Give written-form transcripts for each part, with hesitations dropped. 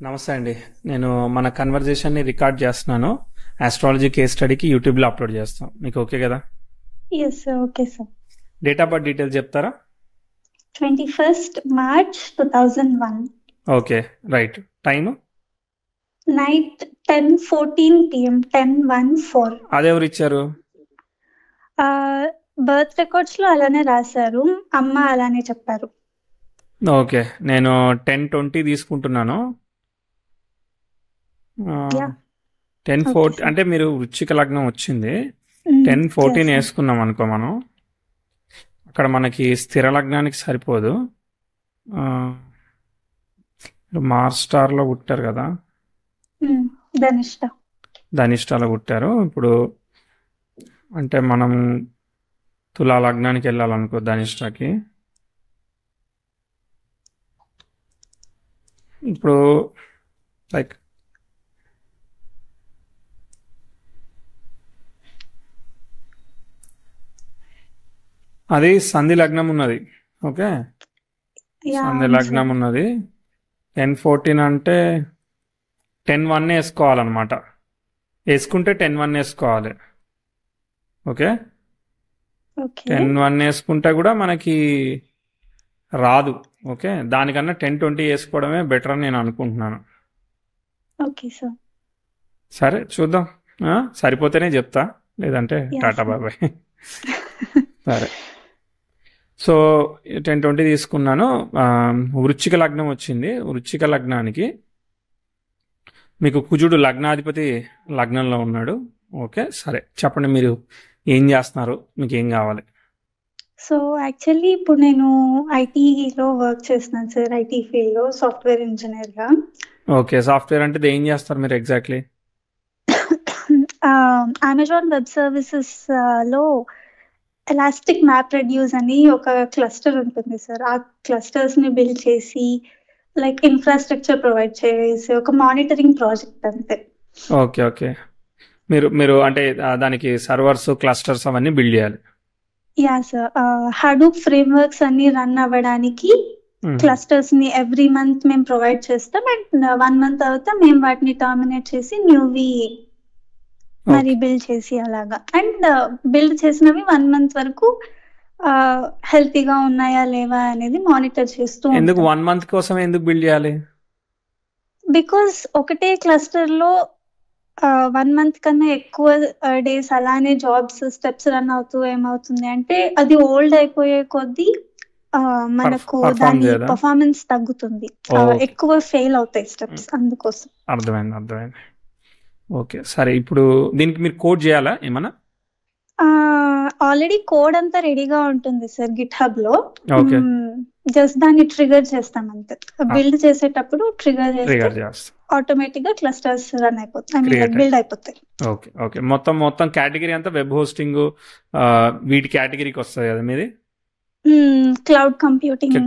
నమస్తే అండి. నేను మన కన్వర్జేషన్ని రికార్డ్ చేస్తున్నాను. ఆస్ట్రాలజీ కేస్ స్టడీకి యూట్యూబ్లో అప్లోడ్ చేస్తాం. మీకు ఓకే కదా? Yes sir, okay sir. Date of birth details చెప్తారా? 21st March 2001. Okay, right. Time? Night 10:14 PM, 10:14. అదెవరు ఇచ్చారు? బర్త్ రికార్డ్స్ లో అలానే రాశారు, అమ్మ అలానే చెప్పారు. ఓకే, నేను 10:20 తీసుకుంటున్నాను. Yeah. 10:14 Okay, sir. అంటే మీరు వృశ్చిక లగ్నం వచ్చింది. Mm, 10:14 yes, sir. వేసుకున్నాం అనుకో మనం. అక్కడ మనకి స్థిర లగ్నానికి సరిపోదు. మార్స్ స్టార్లో పుట్టారు కదా, ధనిష్ట. ధనిష్టాలో పుట్టారు. ఇప్పుడు అంటే మనం తులా లగ్నానికి వెళ్ళాలనుకో ధనిష్టాకి. ఇప్పుడు లైక్ అది సంధి లగ్నం ఉన్నది. ఓకే, Yeah, సంధి అవును లగ్నం సార్. ఉన్నది. 10:14 అంటే 10:1 వేసుకోవాలన్నమాట. వేసుకుంటే 10:1 వేసుకోవాలి. ఓకే, ఓకే 10:1 వేసుకుంటే కూడా మనకి రాదు. ఓకే, దానికన్నా 10:20 వేసుకోవడమే బెటర్ అని నేను అనుకుంటున్నాను. Okay sir. సరే చూద్దాం. సరిపోతేనే చెప్తా, లేదంటే Yeah, టాటా sir. బాబాయ్. సరే, సో 10:20 తీసుకున్నాను. వృశ్చిక లగ్నం వచ్చింది. వృశ్చిక లగ్నానికి మీకు కుజుడు లగ్నాధిపతి లగ్నంలో ఉన్నాడు. ఓకే, సరే చెప్పండి, మీరు ఏం చేస్తున్నారు, మీకు ఏం కావాలి? సో యాక్చువల్లీ ఇప్పుడు నేను ఐటీలో వర్క్ చేస్తున్నాను సార్, ఐటీ ఫీల్డ్లో సాఫ్ట్వేర్ ఇంజనీర్గా. ఓకే, సాఫ్ట్వేర్ అంటే ఏం చేస్తారు మీరు ఎగ్జాక్ట్లీ? అమెజాన్ వెబ్ సర్వీసెస్ లో ఎలాస్టిక్ మ్యాప్ రెడ్యూస్ అని ఒక క్లస్టర్ ఉంటుంది సార్. ఆ క్లస్టర్స్ ని బిల్డ్ చేసి లైక్ ఇన్ఫ్రాస్ట్రక్చర్ ప్రొవైడ్ చేసి ఒక మానిటరింగ్ ప్రాజెక్ట్ అంతే. ఓకే ఓకే, మీరు మీరు అంటే దానికి సర్వర్స్ క్లస్టర్స్ అవన్నీ బిల్డ్ చేయాలి. యా సార్, హడూప్ ఫ్రేమ్వర్క్స్ అన్ని రన్ అవ్వడానికి క్లస్టర్స్ ని ఎవ్రీ మంత్ మేము ప్రొవైడ్ చేస్తాం. అండ్ 1 month తర్వాత మేము వాటిని టర్మినేట్ చేసి న్యూవి మరి బిల్డ్ చేసి అలాగా. అండ్ బిల్డ్ చేసినవి 1 month వరకు హెల్తీగా ఉన్నాయా లేవా అనేది మానిటర్ చేస్తూ ఎందుకు 1 month కోసం ఎందుకు బిల్డ్ చేయాలి? బికాస్ ఒకటే క్లస్టర్ లో 1 month కన్నా ఎక్కువ డేస్ అలానే జాబ్స్ స్టెప్స్ రన్ అవుతూ ఏమవుతుంది అంటే అది ఓల్డ్ అయిపోయే కొద్దీ మనకు దాని పర్ఫార్మెన్స్ తగ్గుతుంది, ఎక్కువ ఫెయిల్ అవుతాయి స్టెప్స్, అందుకోసం. అర్థమైంది అర్థమైంది. ఓకే సరే, ఇప్పుడు దీనికి మీరు కోడ్ చేయాలా ఏమన్నా? ఆల్రెడీ కోడ్ అంతా రెడీగా ఉంటుంది సార్ గిట్ హబ్ లో. ఓకే, జస్ట్ దాన్ని ట్రిగర్ చేస్తాం అంతే. బిల్డ్ చేసేటప్పుడు ట్రిగర్ చేస్తాం, ఆటోమేటిక్ గా క్లస్టర్స్ రన్ అయిపోతాయి, బిల్డ్ అయిపోతాయి. ఓకే ఓకే, మొత్తం కేటగిరీ అంతా వెబ్ హోస్టింగ్ వీటి కేటగిరీకి వస్తుంది కదా మీది? క్లౌడ్ కంప్యూటింగ్,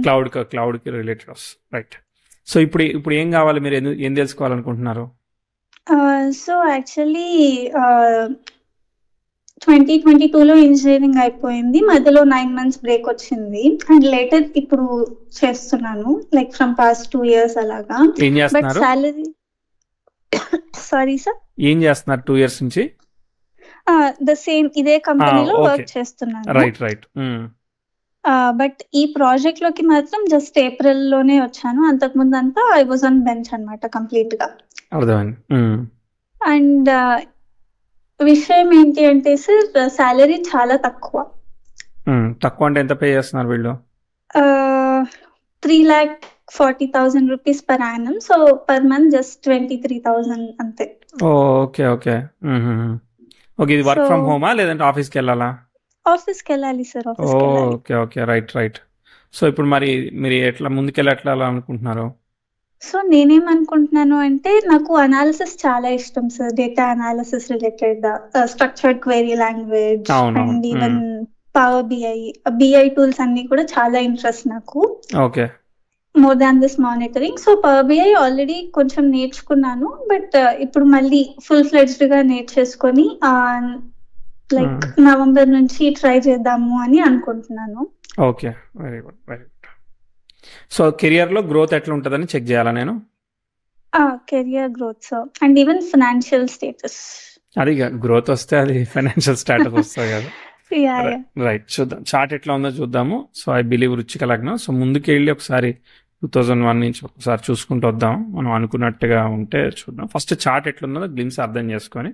క్లౌడ్ కి రిలేటెడ్ వస్తుంది. రైట్. సో ఇప్పుడు ఏం కావాలి, మీరు ఏం తెలుసుకోవాలనుకుంటున్నారు? సో యాక్చువల్లీ 2022లో ఇంజనీరింగ్ అయిపోయింది, మధ్యలో 9 months బ్రేక్ వచ్చింది. అండ్ లేటర్ ఇప్పుడు చేస్తున్నాను లైక్ ఫ్రమ్ పాస్ట్ 2 years అలాగా. ఏం చేస్తున్నారు? బట్ సాలరీ సారీ సార్, ఏం చేస్తున్నారు 2 years నుంచి? ద సేమ్ ఇదే కంపెనీలో వర్క్ చేస్తున్నాను. రైట్. బట్ ఈ ప్రాజెక్ట్ లోకి మాత్రం జస్ట్ ఏప్రిల్ లోనే వచ్చాను. అంతకు ముందు అంతా ఐ వాజ్ ఆన్ బెంచ్ అనమాట కంప్లీట్ గా. అర్థమైంది. అండ్ విషయం ఏంటి అంటే సార్, సాలరీ చాలా తక్కువ. అంటే ఎంత పే చేస్తున్నారు వీళ్ళు? 3,40,000 rupees per annum. So per month just 23,000 అంతే. ఓకే ఓకే ఓకే, ఇది వర్క్ ఫ్రమ్ హోమా లేదంటే ఆఫీస్కి వెళ్ళాలా? ఆఫీస్కి వెళ్ళాలి sir, okay okay, right. So ఇప్పుడు మరి మీరు ఎట్లా అనుకుంటున్నారు? సో నేనేమనుకుంటున్నాను అంటే, నాకు అనాలిసిస్ చాలా ఇష్టం sir, data analysis related, structured query language and even power BI tools అన్ని కూడా చాలా ఇంట్రెస్ట్ నాకు. Okay, more than this monitoring. So power BI already కొంచెం నేర్చుకున్నాను, బట్ ఇప్పుడు మళ్ళీ ఫుల్ ఫ్లెడ్జ్డ్ గా నేర్చేసుకొని లైక్ నవంబర్ నుంచి ట్రై చేద్దాము అని అనుకుంటున్నాను. Okay, very good. So career లో గ్రోత్ ఎట్లా ఉంటుందని చెక్ చేయాలా నేను? Career growth sir and even financial status. అది గ్రోత్ వస్తే అది ఫైనాన్షియల్ స్టేటస్ వస్తుంది కదా. యా యా రైట్, చూద్దాం చార్ట్ ఎట్లా ఉందో చూద్దాము. సో ఐ బిలీవ్ వృశ్చిక లగ్నం. సో ముందుకు వెళ్ళి ఒకసారి 2001 నుంచి ఒకసారి చూసుకుంటూ వద్దాం. మనం అనుకున్నట్టుగా ఉంటే చూద్దాం. ఫస్ట్ చార్ట్ ఎట్లున్నదో గ్లిమ్స్ అర్థం చేసుకొని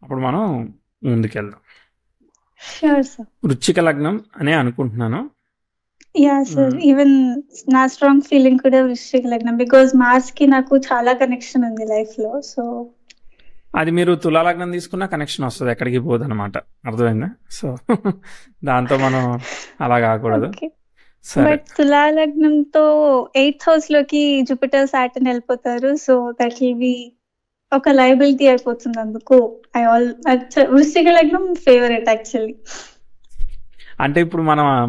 అప్పుడు మనం ముందుకెళ్దాం. Sure sir. వృశ్చిక లగ్నం అనే అనుకుంటున్నాను. యా సార్, ఈవెన్ నా స్ట్రాంగ్ ఫీలింగ్ కూడా వృశ్చిక లగ్నం, బికాజ్ మార్స్ కి నాకు చాలా కనెక్షన్ ఉంది లైఫ్ లో. సో అది మీరు తులా లగ్నం తీసుకున్న కనెక్షన్ వస్తుంది, ఎక్కడికి పోదు అనమాట. అర్థమైందా? సో దాంతో మనం అలా కాకూడదు. సరే, బట్ తులా లగ్నంతో 8th హౌస్ లోకి జూపిటర్ సాటర్న్ వెళ్ళిపోతారు. సో దట్ విల్ బి ఒక లయబిలిటీ అయిపోతుంది. అందుకు వృశ్చిక లగ్నం ఫేవరెట్ యాక్చువల్లీ. అంటే ఇప్పుడు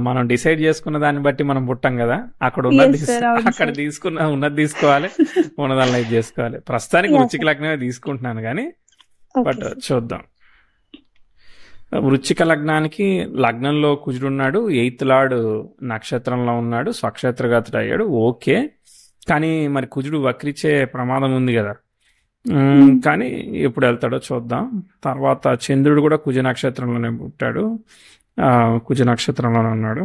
మనం డిసైడ్ చేసుకున్న దాన్ని బట్టి మనం పుట్టాం కదా, అక్కడ ఉన్నది Yes, sir, అవును అక్కడ sir. ఉన్నది తీసుకోవాలి, ఉన్నదాన్ని ఇది చేసుకోవాలి. ప్రస్తుతానికి Yeah, వృశ్చిక లగ్నమే తీసుకుంటున్నాను కానీ, ఓకే బట్ సార్. చూద్దాం. వృశ్చిక లగ్నానికి లగ్నంలో కుజుడు ఉన్నాడు, 8th లార్డ్ నక్షత్రంలో ఉన్నాడు, స్వక్షేత్రగతుడు అయ్యాడు. ఓకే, కానీ మరి కుజుడు వక్రించే ప్రమాదం ఉంది కదా. కానీ ఎప్పుడు వెళ్తాడో చూద్దాం. తర్వాత చంద్రుడు కూడా కుజ నక్షత్రంలోనే పుట్టాడు, కుజ నక్షత్రంలోనే ఉన్నాడు.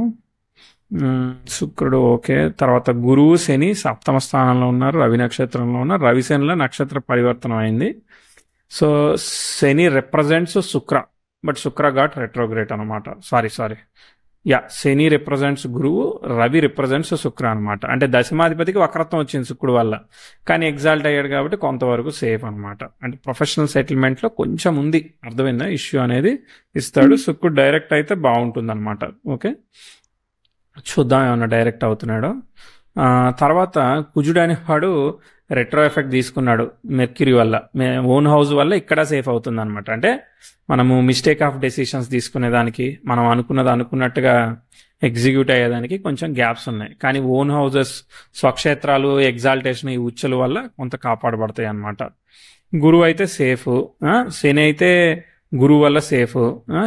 శుక్రుడు ఓకే. తర్వాత గురువు శని సప్తమ స్థానంలో ఉన్నారు, రవి నక్షత్రంలో ఉన్నారు. రవి శనిలో నక్షత్ర పరివర్తనం అయింది. So Shani represents Shukra, but Shukra got retrograde అనమాట. సారీ శని రిప్రజెంట్స్ గురువు, రవి రిప్రజెంట్స్ శుక్ర అనమాట. అంటే దశమాధిపతికి వక్రత్వం వచ్చింది శుక్రుడు వల్ల, కానీ ఎగ్జాల్ట్ అయ్యాడు కాబట్టి కొంతవరకు సేఫ్ అనమాట. అంటే ప్రొఫెషనల్ సెటిల్మెంట్లో కొంచెం ఉంది, అర్థమైందా ఇష్యూ అనేది ఇస్తాడు. శుక్రుడు డైరెక్ట్ అయితే బాగుంటుంది అనమాట. ఓకే, చూద్దాం ఏమన్నా డైరెక్ట్ అవుతున్నాడు. తర్వాత కుజుడు అనేవాడు రెట్రో ఎఫెక్ట్ తీసుకున్నాడు మెర్క్యూరీ వల్ల, ఓన్ హౌస్ వల్ల ఇక్కడ సేఫ్ అవుతుంది అనమాట. అంటే మనము మిస్టేక్ ఆఫ్ డెసిషన్స్ తీసుకునేదానికి, మనం అనుకున్నట్టుగా ఎగ్జిక్యూట్ అయ్యేదానికి కొంచెం గ్యాప్స్ ఉన్నాయి. కానీ ఓన్ హౌసెస్, స్వక్షేత్రాలు, ఎగ్జాల్టేషన్, ఈ ఉచ్చల వల్ల కొంత కాపాడబడతాయి అనమాట. గురువు అయితే సేఫ్, శని అయితే గురువు వల్ల సేఫ్,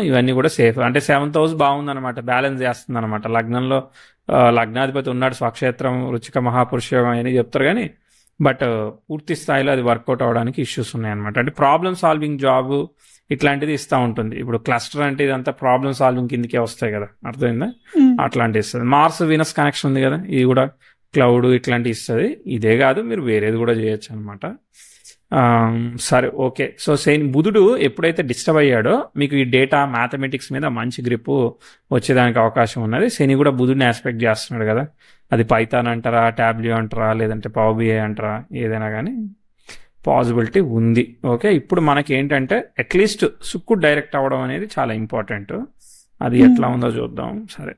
ఇవన్నీ కూడా సేఫ్. అంటే 7th హౌస్ బాగుందన్నమాట, బ్యాలెన్స్ చేస్తుంది అనమాట. లగ్నంలో లగ్నాధిపతి ఉన్నాడు, స్వక్షేత్రం, వృచ్చిక మహాపురుషయోగం అని చెప్తారు కానీ, బట్ పూర్తి స్థాయిలో అది వర్కౌట్ అవడానికి ఇష్యూస్ ఉన్నాయన్నమాట. అంటే ప్రాబ్లమ్ సాల్వింగ్ జాబ్ ఇట్లాంటిది ఇస్తూ ఉంటుంది. ఇప్పుడు క్లస్టర్ అంటే ఇదంతా ప్రాబ్లమ్ సాల్వింగ్ కిందకే వస్తాయి కదా, అర్థమైందా? అట్లాంటివి ఇస్తుంది. మార్స్ వీనస్ కనెక్షన్ ఉంది కదా, ఇది కూడా క్లౌడ్ ఇట్లాంటివి ఇస్తుంది. ఇదే కాదు, మీరు వేరేది కూడా చేయొచ్చు అనమాట. సరే ఓకే. సో బుధుడు ఎప్పుడైతే డిస్టర్బ్ అయ్యాడో మీకు ఈ డేటా మ్యాథమెటిక్స్ మీద మంచి గ్రిప్ వచ్చేదానికి అవకాశం ఉన్నది. శని కూడా బుధుడిని ఆస్పెక్ట్ చేస్తున్నాడు కదా, అది పైథాన్ అంటారా, టాబ్ల్యూ అంటారా, లేదంటే పవర్ బిఐ అంటారా, ఏదైనా కానీ పాసిబిలిటీ ఉంది. ఓకే, ఇప్పుడు మనకి ఏంటంటే అట్లీస్ట్ శుక్రుడు డైరెక్ట్ అవ్వడం అనేది చాలా ఇంపార్టెంట్. అది ఎట్లా ఉందో చూద్దాం. సరే,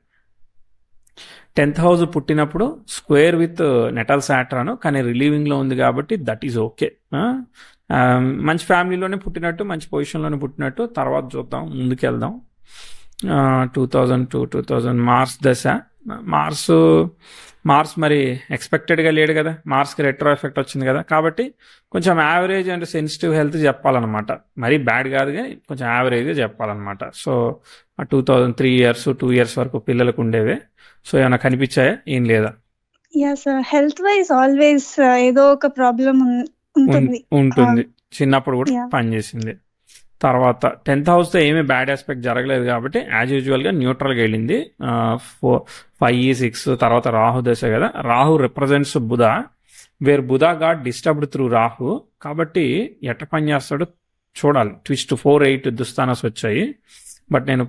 10th హౌస్ పుట్టినప్పుడు స్క్వేర్ విత్ నెటల్ సాటర్న్, కానీ రిలీవింగ్లో ఉంది కాబట్టి దట్ ఈజ్ ఓకే. మంచి ఫ్యామిలీలోనే పుట్టినట్టు, మంచి పొజిషన్లోనే పుట్టినట్టు. తర్వాత చూద్దాం, ముందుకెళ్దాం. 2002 మార్స్ దశ. మార్స్ మరి ఎక్స్పెక్టెడ్గా లేడు కదా, మార్స్కి రెట్రో ఎఫెక్ట్ వచ్చింది కదా, కాబట్టి కొంచెం యావరేజ్ అండ్ సెన్సిటివ్ హెల్త్ చెప్పాలన్నమాట. మరీ బ్యాడ్ కాదు కానీ కొంచెం యావరేజ్గా చెప్పాలన్నమాట. సో 2003 years 2 years వరకు పిల్లలకు ఉండేవే. సో ఏమైనా కనిపించాయా? ఏం లేదా? హెల్త్ వైజ్ ఆల్వేస్ ఏదో ఒక ప్రాబ్లం ఉంటుంది. చిన్నప్పుడు కూడా పనిచేసింది. తర్వాత 10th హౌస్తో ఏమీ బ్యాడ్ ఆస్పెక్ట్ జరగలేదు కాబట్టి యాజ్ యూజువల్గా న్యూట్రల్గా వెళ్ళింది. 5, 6 తర్వాత రాహు దశ కదా, రాహు రిప్రజెంట్స్ బుధ, వేర్ బుధ గాట్ డిస్టర్బ్డ్ త్రూ రాహు. కాబట్టి ఎట్ట పని చేస్తాడో చూడాలి. ట్విస్ట్ 4, 8 దుస్థానాస్ వచ్చాయి. బట్ నేను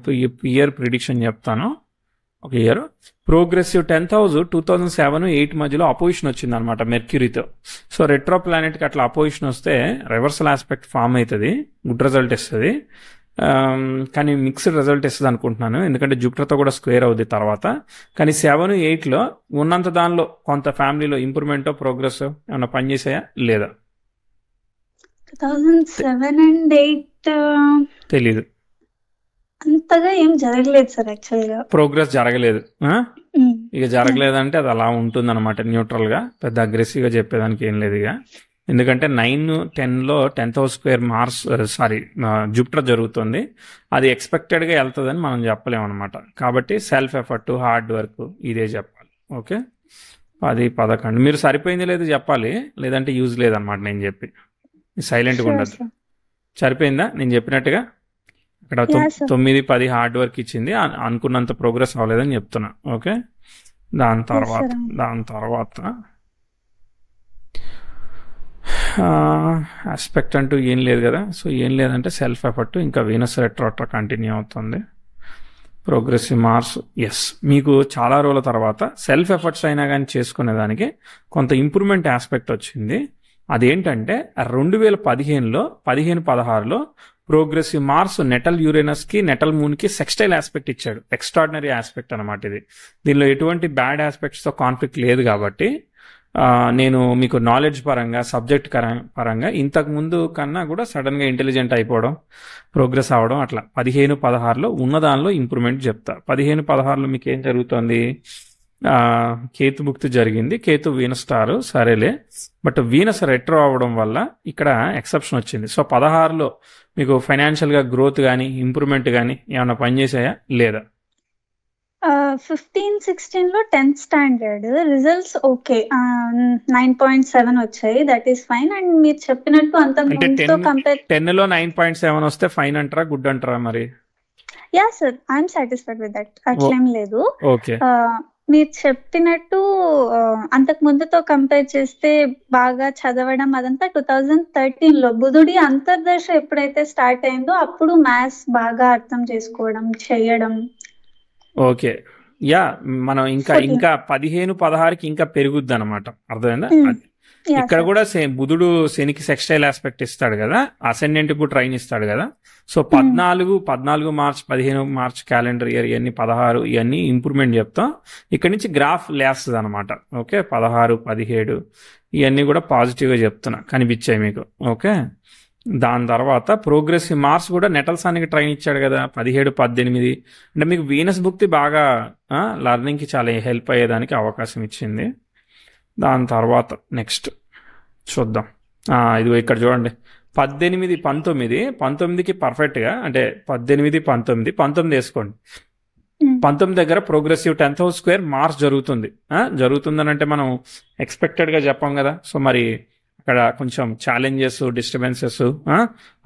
ఇయర్ ప్రిడిక్షన్ చెప్తాను. ఒక ఇయర్ ప్రోగ్రెసివ్ 10th హౌస్ 2007-8 మధ్యలో అపోజిషన్ వచ్చింది అనమాట మెర్క్యూరీతో. సో రెట్రో ప్లానెట్కి అట్లా అపోజిషన్ వస్తే రివర్సల్ ఆస్పెక్ట్ ఫామ్ అవుతుంది, గుడ్ రిజల్ట్ ఇస్తుంది. కానీ మిక్స్డ్ రిజల్ట్ ఇస్తుంది అనుకుంటున్నాను, ఎందుకంటే జూపిటర్తో కూడా స్క్వేర్ అవుద్ది తర్వాత. కానీ 7, 8లో ఉన్నంత దానిలో కొంత ఫ్యామిలీలో ఇంప్రూవ్మెంట్ ప్రోగ్రెస్ ఏమైనా పనిచేసాయా లేదా? 2007 and 8 తెలీదు, అంతగా ఏం జరగలేదు సార్. యాక్చువల్గా ప్రోగ్రెస్ జరగలేదు. ఇక జరగలేదంటే అది అలా ఉంటుంది అనమాట, న్యూట్రల్గా. పెద్ద అగ్రెసివ్గా చెప్పేదానికి ఏం లేదు ఇక. ఎందుకంటే 9, 10లో 10th హౌస్ స్క్వేర్ జూపిటర్ జరుగుతుంది. అది ఎక్స్పెక్టెడ్గా వెళ్తుందని మనం చెప్పలేము అనమాట. కాబట్టి సెల్ఫ్ ఎఫర్ట్, హార్డ్ వర్క్ ఇదే చెప్పాలి. ఓకే, 10, 11 మీరు సరిపోయింది లేదు చెప్పాలి, లేదంటే యూజ్ లేదనమాట నేను చెప్పి. సైలెంట్గా షూర్ ఉండదు. సార్. సరిపోయిందా నేను చెప్పినట్టుగా? ఇక్కడ యా సార్. 9, 10 హార్డ్ వర్క్ ఇచ్చింది, అనుకున్నంత ప్రోగ్రెస్ అవ్వలేదని చెప్తున్నా. ఓకే, దాని ఎస్ తర్వాత సార్. దాని తర్వాత ఆస్పెక్ట్ అంటూ ఏం లేదు కదా. సో ఏం లేదంటే సెల్ఫ్ ఎఫర్ట్, ఇంకా వీనస్ రెట్రోట్రా కంటిన్యూ అవుతుంది. ప్రోగ్రెసివ్ మార్స్, ఎస్ మీకు చాలా రోజుల తర్వాత సెల్ఫ్ ఎఫర్ట్స్ అయినా కానీ చేసుకునేదానికి కొంత ఇంప్రూవ్మెంట్ ఆస్పెక్ట్ వచ్చింది. అదేంటంటే 2015లో 15-16లో ప్రోగ్రెసివ్ మార్స్ నెటల్ యూరేనస్కి నెటల్ మూన్కి సెక్స్టైల్ ఆస్పెక్ట్ ఇచ్చాడు. ఎక్స్ట్రాడినరీ ఆస్పెక్ట్ అనమాట ఇది. దీనిలో ఎటువంటి బ్యాడ్ ఆస్పెక్ట్స్తో కాన్ఫ్లిక్ట్ లేదు కాబట్టి నేను మీకు నాలెడ్జ్ పరంగా, సబ్జెక్ట్ పరంగా ఇంతకు ముందు కన్నా కూడా సడన్గా ఇంటెలిజెంట్ అయిపోవడం, ప్రోగ్రెస్ అవ్వడం, అట్లా 15-16లో ఉన్నదానిలో ఇంప్రూవ్మెంట్ చెప్తా. 15-16లో మీకు ఏం జరుగుతుంది? కేతు భుక్తి జరిగింది, కేతు వీనస్ స్టార్ సరేలే, బట్ వీనస్ రెట్రో అవ్వడం వల్ల ఇక్కడ ఎక్సెప్షన్ వచ్చింది. సో 16లో మీకు ఫైనాన్షియల్గా గ్రోత్ కానీ ఇంప్రూవ్మెంట్ కానీ ఏమైనా పనిచేసాయా లేదా? 15-16లో 10th స్టాండర్డ్ రిజల్ట్స్ ఓకే, 9.7 వచ్చాయి, దట్ ఈస్ ఫైన్. అండ్ మీరు చెప్పినట్టు అంతకు అంటే ముందుతో కంపేర్ 10లో 9.7 వస్తే ఫైన్ అంటారా, గుడ్ అంటారా మరి? Yeah sir, I'm satisfied with that, అట్లేం లేదు. ఓకే, మీరు చెప్పినట్టు అంతకు ముందుతో కంపేర్ చేస్తే బాగా చదవడం అదంతా 2013లో బుధుడి అంతర్దశ ఎప్పుడైతే స్టార్ట్ అయిందో అప్పుడు మ్యాథ్స్ బాగా అర్థం చేసుకోవడం, చేయడం. ఓకే, యా మనం ఇంకా 14. 15-16కి ఇంకా పెరుగుద్ది అనమాట, అర్థమైందా? యా ఇక్కడ సార్. కూడా సేమ్ బుధుడు శనికి సెక్స్టైల్ ఆస్పెక్ట్ ఇస్తాడు కదా, అసెండెంట్ కు ట్రైన్ ఇస్తాడు కదా. So 14 March 15 March calendar year ఇవన్నీ 16 ఇవన్నీ ఇంప్రూవ్మెంట్ చెప్తాం. ఇక్కడ నుంచి గ్రాఫ్ లేస్తుంది అనమాట. ఓకే, 16, 17 ఇవన్నీ కూడా పాజిటివ్గా చెప్తున్నా, కనిపించాయి మీకు. ఓకే, దాని తర్వాత ప్రోగ్రెసివ్ మార్స్ కూడా నెటల్సానికి ట్రైన్ ఇచ్చాడు కదా 17, 18. అంటే మీకు వీనస్ భుక్తి బాగా లర్నింగ్కి చాలా హెల్ప్ అయ్యేదానికి అవకాశం ఇచ్చింది. దాని తర్వాత నెక్స్ట్ చూద్దాం. ఇది ఇక్కడ చూడండి, 18, 19కి పర్ఫెక్ట్గా, అంటే 18, 19 వేసుకోండి. 19 దగ్గర progressive 10th house square Mars జరుగుతుందని అంటే మనం ఎక్స్పెక్టెడ్గా చెప్పాం కదా. సో మరి అక్కడ కొంచెం ఛాలెంజెస్, డిస్టర్బెన్సెస్,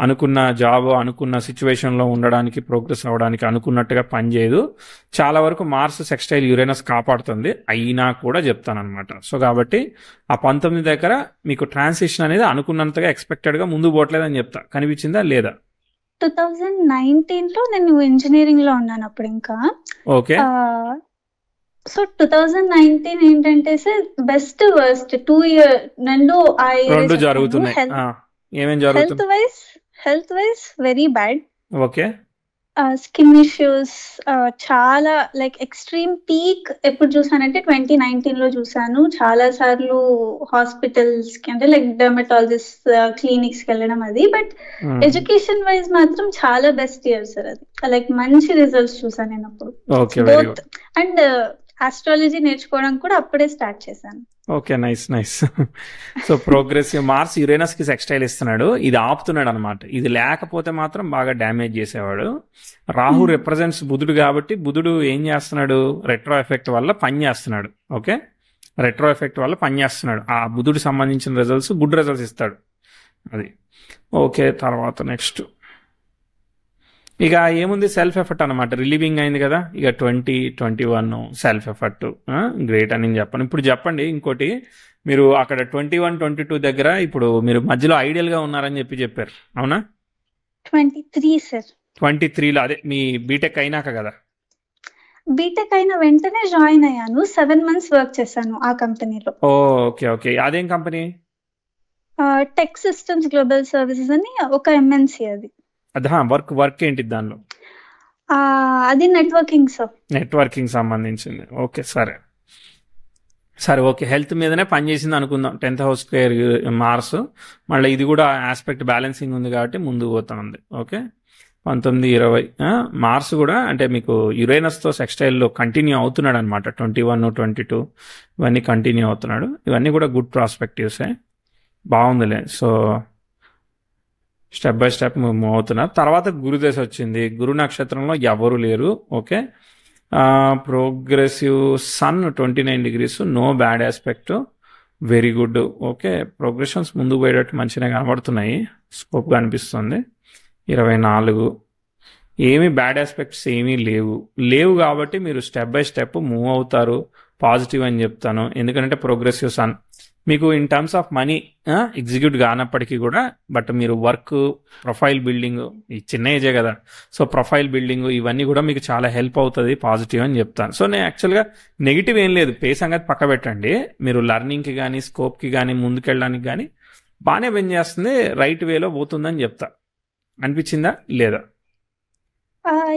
అనుకున్న జాబ్, అనుకున్న సిచ్యువేషన్లో ఉండడానికి, ప్రోగ్రెస్ అవ్వడానికి అనుకున్నట్టుగా పనిచేయదు. చాలా వరకు మార్స్ సెక్స్టైల్ యురేనస్ కాపాడుతుంది, అయినా కూడా చెప్తానమాట. సో కాబట్టి ఆ 19 దగ్గర మీకు ట్రాన్సిషన్ అనేది అనుకున్నంతగా ఎక్స్పెక్టెడ్గా ముందు పోవట్లేదని చెప్తా. కనిపించిందా లేదా? 2019లో నేను ఇంజనీరింగ్ లో ఉన్నాను అప్పుడు ఇంకా. ఓకే, సో 2019 ఏంటంటే సార్ బెస్ట్ వర్స్ట్ 2 ఇయర్ రెండు ఆ ఇయర్ రెండు జరుగుతున్నాయి. ఏమేం జరుగుతుంది? Health wise very bad. Okay, skin issues చాలా, లైక్ ఎక్స్ట్రీమ్ పీక్ ఎప్పుడు చూసానంటే 2019లో చూసాను. చాలా సార్లు హాస్పిటల్స్ కి, అంటే లైక్ డెర్మటాలజిస్ట్ క్లినిక్స్ కి వెళ్ళడం అది. బట్ ఎడ్యుకేషన్ వైజ్ మాత్రం చాలా బెస్ట్ ఇయర్ సార్ అది. లైక్ మంచి రిజల్ట్స్ చూసాను నేను అప్పుడు. బోత్ అండ్ ఆస్ట్రాలజీ నేర్చుకోవడం కూడా అప్పుడే స్టార్ట్ చేశాను. Okay, nice. So progressive Mars Uranus కి సెక్స్టైల్ ఇస్తున్నాడు, ఇది ఆపుతున్నాడు అనమాట. ఇది లేకపోతే మాత్రం బాగా డ్యామేజ్ చేసేవాడు. రాహు రిప్రజెంట్స్ బుధుడు కాబట్టి బుధుడు ఏం చేస్తున్నాడు? రెట్రో ఎఫెక్ట్ వల్ల పని చేస్తున్నాడు. ఓకే, రెట్రో ఎఫెక్ట్ వల్ల పని చేస్తున్నాడు. ఆ బుధుడు సంబంధించిన రిజల్ట్స్, గుడ్ రిజల్ట్స్ ఇస్తాడు అది. ఓకే, తర్వాత నెక్స్ట్ ఇక ఏముంది? సెల్ఫ్ ఎఫర్ట్ అనమాట. రిలీవింగ్ అయింది కదా. ఇక 2021 సెల్ఫ్ ఎఫర్ట్ గ్రేట్ అని చెప్పాను. ఇప్పుడు చెప్పండి ఇంకోటి, మీరు అక్కడ 21, 22 దగ్గర ఇప్పుడు మీరు మధ్యలో ఐడియల్గా ఉన్నారని చెప్పారు, అవునా? 23 సార్. 23లో అదే మీ బీటెక్ అయినాక కదా? బీటెక్ అయిన వెంటనే జాయిన్ అయ్యాను. 7 months వర్క్ చేశాను ఆ కంపెనీలో. ఓకే, అదేం company? Tech systems global services అని ఒక ఎంఎన్సి అది. వర్క్ ఏంటి దానిలో? అది నెట్వర్కింగ్ సార్. నెట్వర్కింగ్ సంబంధించింది. ఓకే, సరే. ఓకే, హెల్త్ మీదనే పనిచేసింది అనుకుందాం. 10th హౌస్ స్క్వేర్ మార్స్, మళ్ళీ ఇది కూడా ఆస్పెక్ట్ బ్యాలెన్సింగ్ ఉంది కాబట్టి ముందుకు పోతా ఉంది. ఓకే, 19, 20 మార్స్ కూడా అంటే మీకు యురేనస్తో సెక్స్టైల్లో కంటిన్యూ అవుతున్నాడు అనమాట. 21, 22 ఇవన్నీ కంటిన్యూ అవుతున్నాడు. ఇవన్నీ కూడా గుడ్ ప్రాస్పెక్టివ్సే, బాగుందిలే. So step by step move అవుతున్నారు. తర్వాత గురుదశ వచ్చింది. గురు నక్షత్రంలో ఎవరు లేరు. Okay, progressive sun 29 degrees, no bad aspect, very good. Okay, progressions ముందుకు పోయేటట్టు మంచిగా కనబడుతున్నాయి, స్కోప్గా అనిపిస్తుంది. 24 ఏమీ బ్యాడ్ ఆస్పెక్ట్స్ ఏమీ లేవు కాబట్టి మీరు స్టెప్ బై స్టెప్ మూవ్ అవుతారు. పాజిటివ్ అని చెప్తాను, ఎందుకంటే ప్రోగ్రెసివ్ సన్ మీకు in terms of money execute కానప్పటికీ కూడా, బట్ మీరు వర్క్, ప్రొఫైల్ బిల్డింగ్, ఈ చిన్న ఏజే కదా, సో ప్రొఫైల్ బిల్డింగ్ ఇవన్నీ కూడా మీకు చాలా హెల్ప్ అవుతుంది, పాజిటివ్ అని చెప్తాను. సో నేను యాక్చువల్గా నెగిటివ్ ఏం లేదు, పే సంగతి పక్క పెట్టండి. మీరు లర్నింగ్కి కానీ స్కోప్కి కానీ ముందుకెళ్ళడానికి కానీ బాగానే పనిచేస్తుంది, రైట్ వేలో పోతుందని చెప్తా. అనిపించిందా లేదా?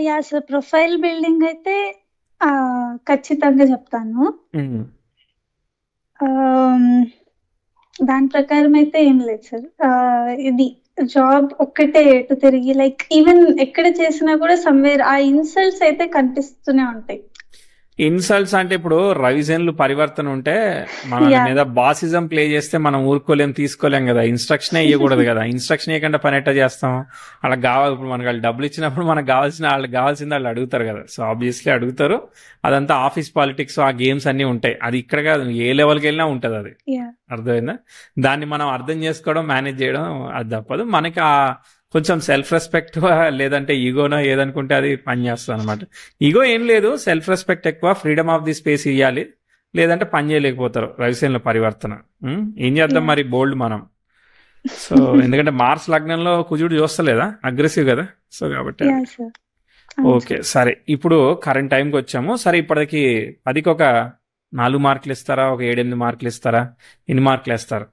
యా సార్, ప్రొఫైల్ బిల్డింగ్ అయితే ఖచ్చితంగా చెప్తాను. దాని ప్రకారం అయితే ఏం లేదు సార్. ఇది జాబ్ ఒక్కటే ఎటు తిరిగి, లైక్ ఈవెన్ ఎక్కడ చేసినా కూడా సమ్వేర్ ఆ ఇన్సల్ట్స్ అయితే కనిపిస్తూనే ఉంటాయి. ఇన్సల్ట్స్ అంటే ఇప్పుడు రవిజన్లు పరివర్తన ఉంటే మన మీద బాసిజం ప్లే చేస్తే మనం ఊరుకోలేం, తీసుకోలేం కదా. ఇన్స్ట్రక్షన్ ఇవ్వకూడదు కదా, ఇన్స్ట్రక్షన్ ఇవ్వకుండా పని ఎట్టా చేస్తాం? వాళ్ళకి కావాలి, ఇప్పుడు మనకు వాళ్ళు డబ్బులు ఇచ్చినప్పుడు మనకు వాళ్ళకి కావాల్సింది వాళ్ళు అడుగుతారు కదా. సో ఆబ్వియస్లీ అడుగుతారు, అదంతా ఆఫీస్ పాలిటిక్స్, ఆ గేమ్స్ అన్ని ఉంటాయి. అది ఇక్కడ కాదు, ఏ లెవెల్కి వెళ్ళినా ఉంటుంది. అది అర్థమైందా? దాన్ని మనం అర్థం చేసుకోవడం, మేనేజ్ చేయడం అది తప్పదు. మనకి ఆ కొంచెం సెల్ఫ్ రెస్పెక్ట్ లేదంటే ఈగోనో ఏదనుకుంటే అది పని చేస్తుంది అనమాట. ఈగో ఏం లేదు, సెల్ఫ్ రెస్పెక్ట్ ఎక్కువ, ఫ్రీడమ్ ఆఫ్ ది స్పేస్ ఇవ్వాలి, లేదంటే పని చేయలేకపోతారు. రవిసేనల పరివర్తన ఏం చేద్దాం మరి, బోల్డ్ మనం. సో ఎందుకంటే మార్స్ లగ్నంలో కుజుడు చూస్తలేదా, అగ్రెసివ్ కదా. సో కాబట్టి ఓకే, సరే ఇప్పుడు కరెంట్ టైంకి వచ్చాము. సరే ఇప్పటికి 10కి ఒక 4 మార్కులు ఇస్తారా, ఒక 7-8 మార్కులు ఇస్తారా, ఎన్ని మార్కులు వేస్తారు?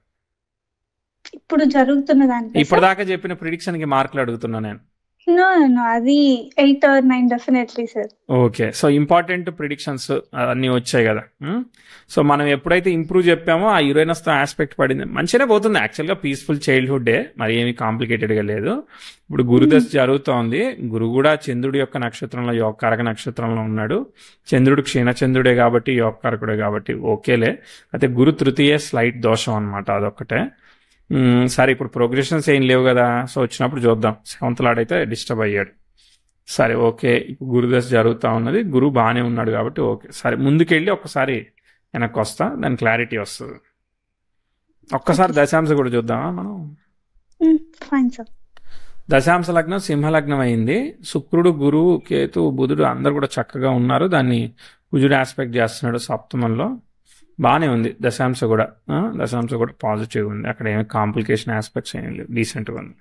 ఇప్పుడు జరుగుతున్న దానికి ఇప్పటిదాకా చెప్పిన ప్రిడిక్షన్ కి మార్కులు అడుగుతున్నా నేను. అది 8 or 9 definitely sir. Okay, so important predictions అన్ని వచ్చాయి కదా. సో మనం ఎప్పుడైతే ఇంప్రూవ్ చెప్పామో ఆ యురేనస్ తో ఆస్పెక్ట్ పడింది, మంచిగానే పోతుంది యాక్చువల్గా. పీస్ఫుల్ చైల్డ్హుడ్ డే, మరి ఏమి కాంప్లికేటెడ్ గా లేదు. ఇప్పుడు గురుదశ జరుగుతోంది. గురు కూడా చంద్రుడి యొక్క నక్షత్రంలో, యోగకారక నక్షత్రంలో ఉన్నాడు. చంద్రుడు క్షీణచంద్రుడే కాబట్టి, యోగకారకుడే కాబట్టి ఓకేలే. అయితే గురు తృతీయ స్లైట్ దోషం అనమాట, అదొక్కటే. సరే ఇప్పుడు ప్రోగ్రెషన్స్ ఏం లేవు కదా, సో వచ్చినప్పుడు చూద్దాం. 7th లార్డ్ అయితే డిస్టర్బ్ అయ్యాడు. సరే ఓకే, ఇప్పుడు గురుదశ జరుగుతూ ఉన్నది, గురువు బాగానే ఉన్నాడు కాబట్టి ఓకే. సరే ముందుకెళ్ళి ఒక్కసారి వెనక్కి వస్తా, దాని క్లారిటీ వస్తుంది. ఒక్కసారి దశాంశ కూడా చూద్దామా మనం? దశాంశ లగ్నం సింహలగ్నం అయింది. శుక్రుడు, గురువు, కేతు, బుధుడు అందరు కూడా చక్కగా ఉన్నారు. దాన్ని కుజుడు ఆస్పెక్ట్ చేస్తున్నాడు సప్తమంలో, బాగానే ఉంది. దశాంశ కూడా పాజిటివ్ ఉంది, అక్కడ ఏమి కాంప్లికేషన్ ఆస్పెక్ట్స్ ఏమి లేవు, డీసెంట్గా ఉంది.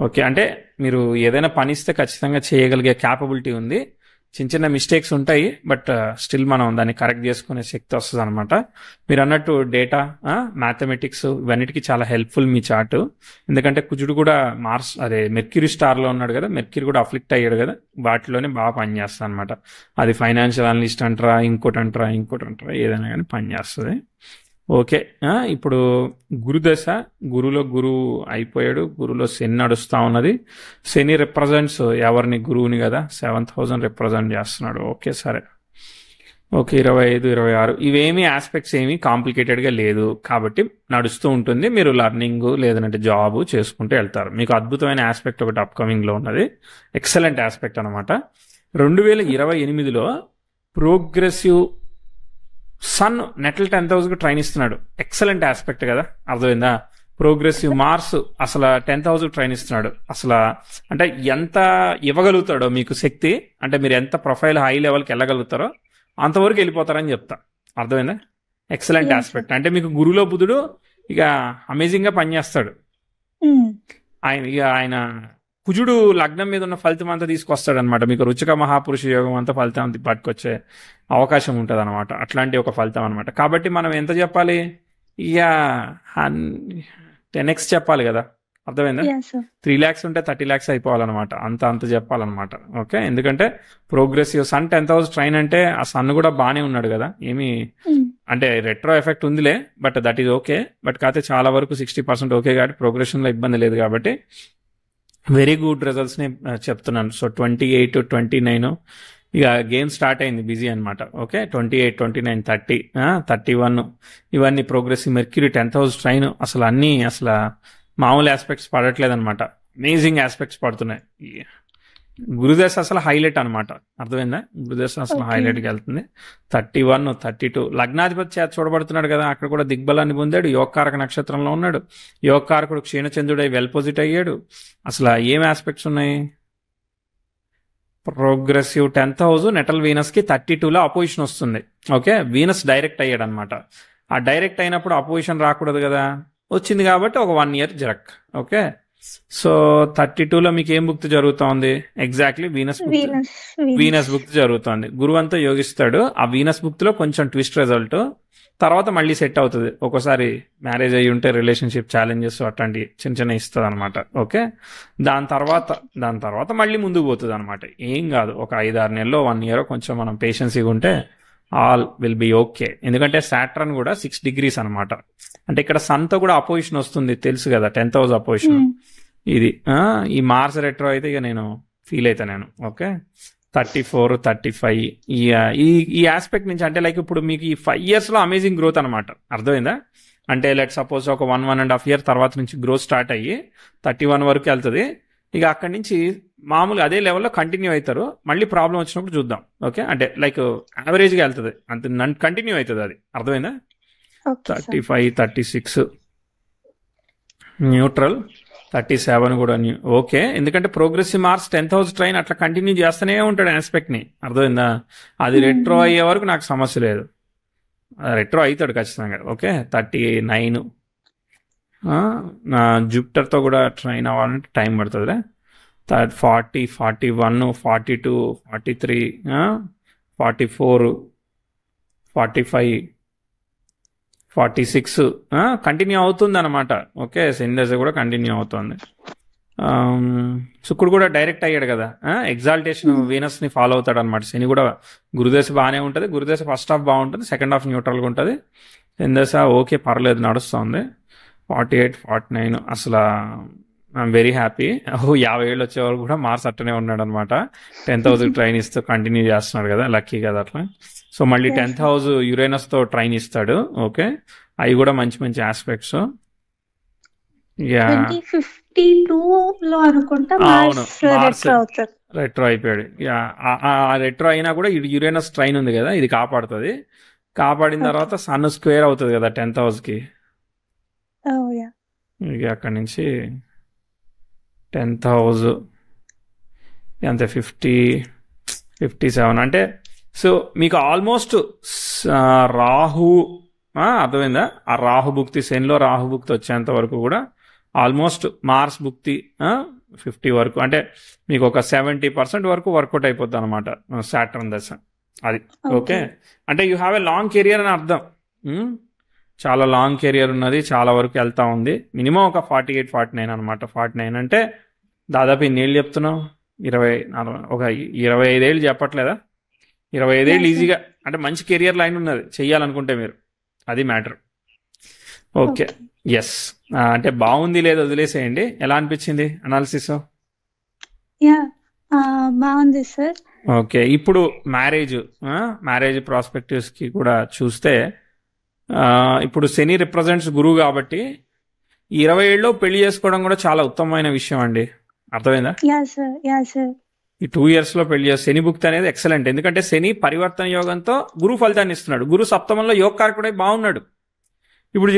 ఓకే, అంటే మీరు ఏదైనా పని ఇస్తే ఖచ్చితంగా చేయగలిగే క్యాపబిలిటీ ఉంది. చిన్న చిన్న మిస్టేక్స్ ఉంటాయి, బట్ స్టిల్ మనం దాన్ని కరెక్ట్ చేసుకునే శక్తి వస్తుంది అనమాట. మీరు అన్నట్టు డేటా, మ్యాథమెటిక్స్ ఇవన్నిటికీ చాలా హెల్ప్ఫుల్ మీ చార్ట్. ఎందుకంటే కుజుడు కూడా మెర్క్యూరీ స్టార్లో ఉన్నాడు కదా, మెర్క్యూరీ కూడా అఫ్లిక్ట్ అయ్యాడు కదా, వాటిలోనే బాగా పనిచేస్తుంది అనమాట. అది ఫైనాన్షియల్ అనలిస్ట్ అంటారా, ఇంకోటి అంటారా ఏదైనా కానీ పనిచేస్తుంది. ఓకే, ఇప్పుడు గురుదశ, గురులో గురువు అయిపోయాడు, గురులో శని నడుస్తూ ఉన్నది. శని రిప్రజెంట్స్ ఎవరిని? గురువుని కదా, 7th house రిప్రజెంట్ చేస్తున్నాడు. ఓకే సరే, ఓకే 25, 26 ఇవేమీ ఆస్పెక్ట్స్ ఏమీ కాంప్లికేటెడ్గా లేదు కాబట్టి నడుస్తూ ఉంటుంది. మీరు లర్నింగ్ లేదంటే జాబ్ చేసుకుంటూ వెళ్తారు. మీకు అద్భుతమైన ఆస్పెక్ట్ ఒకటి అప్కమింగ్లో ఉన్నది, ఎక్సలెంట్ ఆస్పెక్ట్ అనమాట. 2028లో progressive sun natal 10th house trine ఇస్తున్నాడు, ఎక్సలెంట్ ఆస్పెక్ట్ కదా, అర్థమైందా? ప్రోగ్రెసివ్ మార్స్ అసలు 10th house ట్రైన్ ఇస్తున్నాడు. అసలు అంటే ఎంత ఇవ్వగలుగుతాడో మీకు శక్తి, అంటే మీరు ఎంత ప్రొఫైల్ హై లెవెల్కి వెళ్ళగలుగుతారో అంతవరకు వెళ్ళిపోతారని చెప్తా, అర్థమైందా? ఎక్సలెంట్ ఆస్పెక్ట్ అంటే మీకు గురులో బుధుడు ఇక అమేజింగ్ గా పనిచేస్తాడు. ఆయన కుజుడు లగ్నం మీద ఉన్న ఫలితం అంతా తీసుకొస్తాడు అనమాట. మీకు రుచిక మహాపురుష యోగం అంతా ఫలితం పట్టుకొచ్చే అవకాశం ఉంటుంది అనమాట. అట్లాంటి ఒక ఫలితం అనమాట. కాబట్టి మనం ఎంత చెప్పాలి? ఇక 10x చెప్పాలి కదా, అర్థమైందా? 3 lakhs ఉంటే 30 lakhs అయిపోవాలన్నమాట, అంత చెప్పాలన్నమాట. ఓకే, ఎందుకంటే progressive sun 10th house trine అంటే ఆ సన్ కూడా బాగానే ఉన్నాడు కదా, ఏమి అంటే రెట్రో ఎఫెక్ట్ ఉందిలే, but that is okay. But కాకపోతే చాలా వరకు 60% ఓకే కాబట్టి ప్రోగ్రెషన్లో ఇబ్బంది లేదు కాబట్టి వెరీ గుడ్ రిజల్ట్స్ ని చెప్తున్నాను. సో 28, 29 ఇక గేమ్ స్టార్ట్ అయింది, బిజీ అనమాట. ఓకే, 28, 29, 30, 31 ఇవన్నీ progressive. Mercury 10th house train అసలు అన్ని అసలు మామూలు ఆస్పెక్ట్స్ పడట్లేదు అనమాట, అమేజింగ్ ఆస్పెక్ట్స్ పడుతున్నాయి. గురుదశ అసలు హైలైట్ అనమాట, అర్థమైందా? గురుదశ అసలు ఓకే. హైలైట్కి వెళ్తుంది. 31, 32 లగ్నాధిపతి చేత చూడబడుతున్నాడు కదా, అక్కడ కూడా దిగ్బలాన్ని పొందాడు. యోగకారక నక్షత్రంలో ఉన్నాడు. యోగకారకుడు క్షీణచంద్రుడై వెల్ పొజిట్ అయ్యాడు. అసలు ఏం ఆస్పెక్ట్స్ ఉన్నాయి? Progressive 10th house natal Venus కి 32లో అపోజిషన్ వస్తుంది. ఓకే, వీనస్ డైరెక్ట్ అయ్యాడు అనమాట. ఆ డైరెక్ట్ అయినప్పుడు అపోజిషన్ రాకూడదు కదా, వచ్చింది కాబట్టి ఒక 1 year జరక్. ఓకే, సో 32లో మీకు ఏం భుక్తి జరుగుతోంది? ఎగ్జాక్ట్లీ వీనస్ భుక్తి. వీనస్ వీనస్ వీనస్ భుక్తి జరుగుతోంది. గురువు అంతా యోగిస్తాడు. ఆ వీనస్ భుక్తిలో కొంచెం ట్విస్ట్ రిజల్ట్, తర్వాత మళ్ళీ సెట్ అవుతుంది. ఒక్కోసారి మ్యారేజ్ అయ్యి ఉంటే రిలేషన్షిప్ ఛాలెంజెస్ అట్లాంటి చిన్న చిన్న ఇస్తుంది అనమాట. ఓకే, దాని తర్వాత మళ్ళీ ముందుకు పోతుంది అనమాట. ఏం కాదు, ఒక 5-6 నెలల్లో 1 year కొంచెం మనం పేషెన్సీగా ఉంటే ఆల్ విల్ బి ఓకే. ఎందుకంటే సాటర్న్ కూడా 6 degrees అనమాట. అంటే ఇక్కడ సన్తో కూడా అపోజిషన్ వస్తుంది, తెలుసు కదా, 10th హౌస్ అపోజిషన్. ఇది ఈ మార్స్ రెట్రో అయితే ఇక నేను ఫీల్ అవుతా నేను. ఓకే, 34, 35 ఈ ఈ ఆస్పెక్ట్ నుంచి, అంటే లైక్ ఇప్పుడు మీకు ఈ 5 yearsలో అమేజింగ్ గ్రోత్ అనమాట. అర్థమైందా? అంటే లెట్ సపోజ్ ఒక 1.5 year తర్వాత నుంచి గ్రోత్ స్టార్ట్ అయ్యి 31 వరకు వెళ్తుంది. ఇక అక్కడి నుంచి మామూలుగా అదే లెవెల్లో కంటిన్యూ అవుతారు. మళ్ళీ ప్రాబ్లం వచ్చినప్పుడు చూద్దాం. ఓకే, అంటే లైక్ యావరేజ్గా వెళ్తుంది, అంత కంటిన్యూ అవుతుంది. అది అర్థమైందా? Okay sir. 35, 36 న్యూట్రల్, 37 కూడా ఓకే. ఎందుకంటే progressive Mars 10th house trine అట్లా కంటిన్యూ చేస్తూనే ఉంటాడు ఆస్పెక్ట్ని. అర్థమైందా? అది రెట్రో అయ్యే వరకు నాకు సమస్య లేదు, రెట్రో అవుతాడు ఖచ్చితంగా. ఓకే, 39 జూపిటర్తో కూడా ట్రైన్ అవ్వాలంటే టైం పడుతుందిలే. 40, 41, 42, 43, 44, 45, 46 కంటిన్యూ అవుతుంది అనమాట. ఓకే, శని దశ కూడా కంటిన్యూ అవుతుంది. శుక్రుడు కూడా డైరెక్ట్ అయ్యాడు కదా, ఎగ్జాల్టేషన్ వీనస్ని ఫాలో అవుతాడు అనమాట. శని కూడా గురుదశ బాగానే ఉంటుంది. గురుదశ ఫస్ట్ హాఫ్ బాగుంటుంది, సెకండ్ హాఫ్ న్యూట్రల్గా ఉంటుంది. శని దశ ఓకే, పర్లేదు, నడుస్తుంది. 48, 49 అసలు ఐఎమ్ వెరీ హ్యాపీ. 50 ఏళ్ళు వచ్చే వరకు కూడా మార్స్ అట్టనే ఉన్నాడు అనమాట. 10th హౌస్ ట్రైన్ ఇస్తూ కంటిన్యూ చేస్తున్నాడు కదా, లక్కీ కదా అట్లా. సో మళ్ళీ 10th హౌస్ యురేనస్తో ట్రైన్ ఇస్తాడు. ఓకే, అవి కూడా మంచి మంచి ఆస్పెక్ట్స్. 2052లో అనుకుంటా అవును, మార్స్ మార్స్ రెట్రో అవుతారు. రెట్రో అయిపోయాడు. ఆ రెట్రో అయినా కూడా యురేనస్ ట్రైన్ ఉంది కదా, ఇది కాపాడుతుంది. కాపాడిన తర్వాత సన్ స్క్వేర్ అవుతుంది కదా 10th హౌస్కి. ఇక అక్కడి నుంచి 10th హౌస్ అంతే 50, 57 అంటే సో మీకు ఆల్మోస్ట్ రాహు అర్థమైందా? ఆ రాహు భుక్తి, శనిలో రాహు భుక్తి వచ్చేంత వరకు కూడా ఆల్మోస్ట్ మార్స్ భుక్తి 50 వరకు, అంటే మీకు ఒక 70% వరకు వర్కౌట్ అయిపోద్ది అనమాట సాటర్న్ దశ. అది ఓకే, అంటే you have a long career అని అర్థం. చాలా లాంగ్ కెరియర్ ఉన్నది, చాలా వరకు వెళ్తా ఉంది. మినిమం ఒక 48, 49 అనమాట. 49 అంటే దాదాపు ఇన్నేళ్ళు చెప్తున్నావు? 24, ఒక 25 ఏళ్ళు చెప్పట్లేదా? 25 ఏళ్ళు ఈజీగా, అంటే మంచి కెరియర్ లైన్ ఉన్నది చెయ్యాలనుకుంటే మీరు, అది మ్యాటర్. Okay, yes. అంటే బాగుంది లేదా వదిలేసేయండి. ఎలా అనిపించింది అనాలిసిస్? బాగుంది సార్. ఓకే, ఇప్పుడు మ్యారేజ్ ప్రాస్పెక్టివ్స్కి కూడా చూస్తే ఇప్పుడు శని రిప్రజెంట్స్ గురువు కాబట్టి 20 ఏళ్ళలో పెళ్లి చేసుకోవడం కూడా చాలా ఉత్తమమైన విషయం అండి. అర్థమైందా? ఈ 2 yearsలో పెళ్లి చేస్తే శని భుక్తి అనేది ఎక్సలెంట్. ఎందుకంటే శని పరివర్తన యోగంతో గురు ఫలితాన్ని ఇస్తున్నాడు. గురు సప్తమంలో యోగకారకుడై బాగున్నాడు. ఇప్పుడు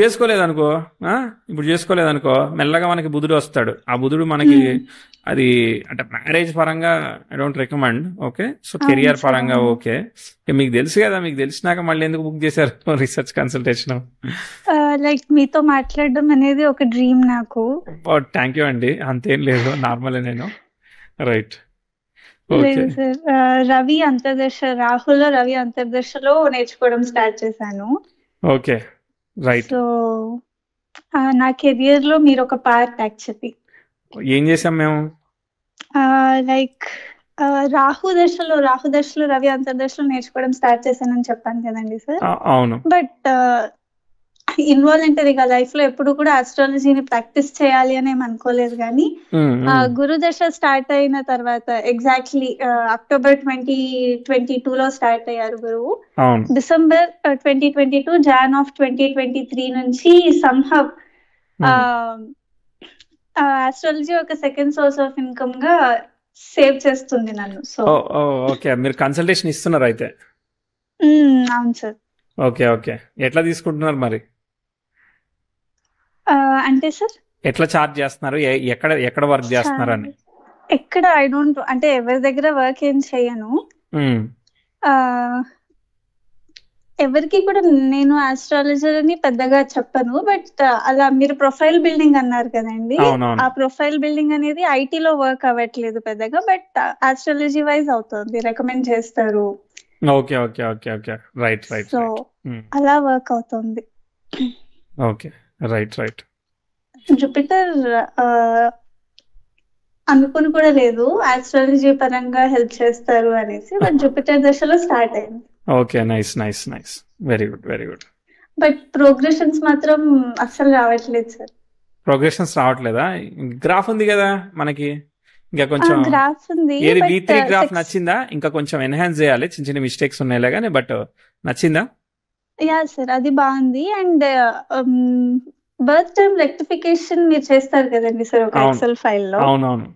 చేసుకోలేదనుకో మెల్లగా మనకి బుధుడు వస్తాడు. ఆ బుధుడు మనకి అది అంటే మ్యారేజ్ పరంగా I don't recommend. Okay, so career పరంగా ఓకే. మీకు తెలుసు కదా, మీకు తెలిసినాక మళ్ళీ ఎందుకు బుక్ చేశారు రీసెర్చ్ కన్సల్టేషన్? లైక్ మీతో మాట్లాడడం అనేది ఒక డ్రీమ్ నాకు. థ్యాంక్ యూ అండి, అంతేం లేదు, నార్మల్ నేను. రైట్, రవి అంతర్దశ, రాహుల్లో రవి అంతర్దశలో నేర్చుకోవడం స్టార్ట్ చేశాను. Okay, right. సో నా కెరియర్ లో మీరు ఒక పార్ట్. యాక్చువల్లీ ఏం చేసాం మేము? లైక్ రాహు దశలో రవి అంతర్దశలో నేర్చుకోవడం స్టార్ట్ చేశానని చెప్పాను కదండి సార్. అవును. బట్ ఇన్వాలంటరీగా లైఫ్ లో ఎప్పుడు కూడా ఆస్ట్రాలజీని ప్రాక్టీస్ చేయాలి అని ఏమి అనుకోలేదు. కానీ గురు దశ స్టార్ట్ అయిన తర్వాత ఎగ్జాక్ట్లీ అక్టోబర్ 2022లో స్టార్ట్ అయ్యారు గురువు. డిసెంబర్ 2022, జాన్ ఆఫ్ 2023 నుంచి సంహవ్ ఆస్ట్రాలజీ ఒక సెకండ్ సోర్స్ ఆఫ్ ఇన్కమ్ గా సేవ్ చేస్తుంది నన్ను. సో ఓకే, మీరు కన్సల్టేషన్ ఇస్తున్నారు అయితే. అవును సార్. ఓకే ఓకే, ఎట్లా తీసుకుంటున్నారు మరి? అంటే సార్ ఎట్లా చార్జ్ చేస్తున్నారు? ఎక్కడ ఎక్కడ వర్క్ చేస్తున్నారు అని? ఎక్కడ ఐ డోంట్ అంటే ఎవరి దగ్గర వర్క్ ఏం చేయను. ఎవరికి కూడా నేను ఆస్ట్రాలజర్ అని పెద్దగా చెప్పను. బట్ అలా మీరు ప్రొఫైల్ బిల్డింగ్ అన్నారు కదండి, ఆ ప్రొఫైల్ బిల్డింగ్ అనేది ఐటీలో వర్క్ అవ్వట్లేదు పెద్దగా, బట్ ఆస్ట్రాలజీ వైజ్ అవుతుంది, రికమెండ్ చేస్తారు. Okay okay okay okay, right right. So అలా వర్క్ అవుతుంది. Okay, right right. జూపిటర్ అనుకుని కూడా లేదు ఆస్ట్రాలజీ పరంగా హెల్ప్ చేస్తారు అనేసి, బట్ జూపిటర్ దశలో స్టార్ట్ అయింది. Okay, nice nice nice, very good very good. But progressions మాత్రం అస్సలు రావట్లేదు సార్. ప్రోగ్రెషన్స్ రావట్లేదా? గ్రాఫ్ ఉంది కదా మనకి, ఇంకా కొంచెం గ్రాఫ్ ఉంది. ఏది V3 గ్రాఫ్ నచ్చిందా? ఇంకా కొంచెం ఎన్హాన్స్ చేయాలి, చిన్న చిన్న మిస్టేక్స్ ఉన్నాయిలే కానీ, బట్ నచ్చిందా? యా సార్, అది బాగుంది. అండ్ బర్త్ టైం రెక్టిఫికేషన్ మీరు చేస్తారు కదండి సార్ ఒక ఎక్సెల్ ఫైల్లో. అవునవును,